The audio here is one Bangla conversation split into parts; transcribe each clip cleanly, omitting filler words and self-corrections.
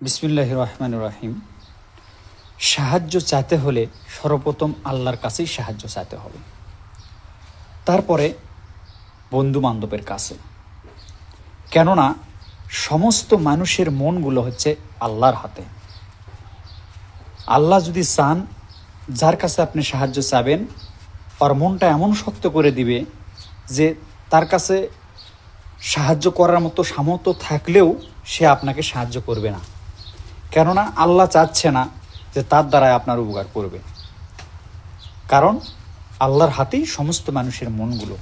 বিসমিল্লাহির রহমানির রহিম। সাহায্য চাইতে হলে সর্বপ্রথম আল্লাহর কাছেই সাহায্য চাইতে হবে, তারপরে বন্ধু বান্ধবের কাছে। কেননা সমস্ত মানুষের মনগুলো হচ্ছে আল্লাহর হাতে। আল্লাহ যদি চান, যার কাছে আপনি সাহায্য চাবেন, ওর মনটা এমন শক্ত করে দিবে যে তার কাছে সাহায্য করার মতো সামর্থ্য থাকলেও সে আপনাকে সাহায্য করবে না। কেননা আল্লাহ চাচ্ছে না যে তার দ্বারাই আপনার উপকার করবে, কারণ আল্লাহর হাতেই সমস্ত মানুষের মনগুলো।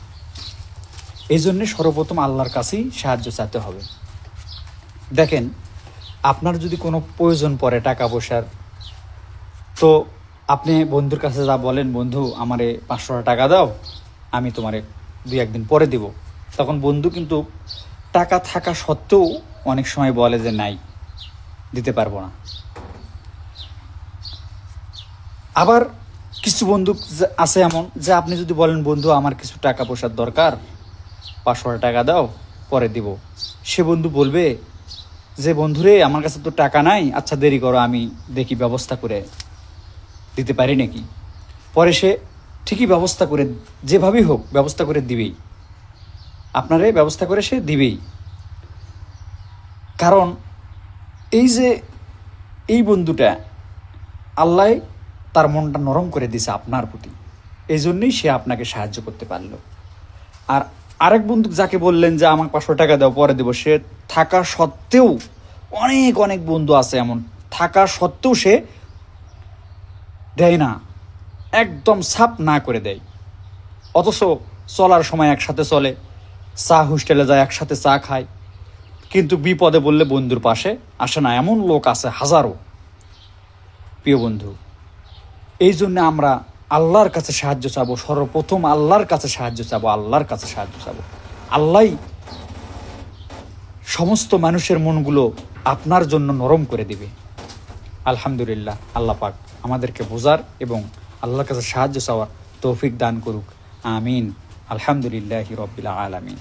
এই জন্যে সর্বপ্রথম আল্লাহর কাছেই সাহায্য চাইতে হবে। দেখেন, আপনার যদি কোনো প্রয়োজন পড়ে টাকা পয়সার, তো আপনি বন্ধুর কাছে যা বলেন, বন্ধু আমারে 500 টাকা দাও, আমি তোমারে 2-1 দিন পরে দিব, তখন বন্ধু কিন্তু টাকা থাকা সত্ত্বেও অনেক সময় বলে যে নাই, দিতে পারবো না। আবার কিছু বন্ধু আছে এমন যে আপনি যদি বলেন, বন্ধু আমার কিছু টাকা পয়সার দরকার, 500 টাকা দাও, পরে দিব, সে বন্ধু বলবে যে বন্ধুরে আমার কাছে তো টাকা নাই, আচ্ছা দেরি করো, আমি দেখি ব্যবস্থা করে দিতে পারি নাকি। পরে সে ঠিকই ব্যবস্থা করে, যেভাবেই হোক ব্যবস্থা করে দিবেই, আপনারে ব্যবস্থা করে সে দিবেই। কারণ এই বন্ধুটা আল্লাহ তার মনটা নরম করে দিছে আপনার প্রতি, এই জন্যই সে আপনাকে সাহায্য করতে পারল। আর আরেক বন্ধু যাকে বললেন যে আমাকে 500 টাকা দাও, পরে দেবো, সে থাকা সত্ত্বেও, অনেক অনেক বন্ধু আছে এমন, থাকা সত্ত্বেও সে দেয় না, একদম সাপ না করে দেয়। অথচ চলার সময় একসাথে চলে, চা হোস্টেলে যায়, একসাথে চা খায়, কিন্তু বিপদে বললে বন্ধুর পাশে আসে না। এমন লোক আছে হাজারো। প্রিয় বন্ধু, এই জন্য আমরা আল্লাহর কাছে সাহায্য চাবো, সর্বপ্রথম আল্লাহর কাছে সাহায্য চাবো, আল্লাহর কাছে সাহায্য চাবো। আল্লাহই সমস্ত মানুষের মনগুলো আপনার জন্য নরম করে দিবে। আলহামদুলিল্লাহ, আল্লাহ পাক আমাদেরকে বোঝার এবং আল্লাহর কাছে সাহায্য চাওয়ার তৌফিক দান করুক। আমিন। আলহামদুলিল্লাহি রাব্বিল আলামিন।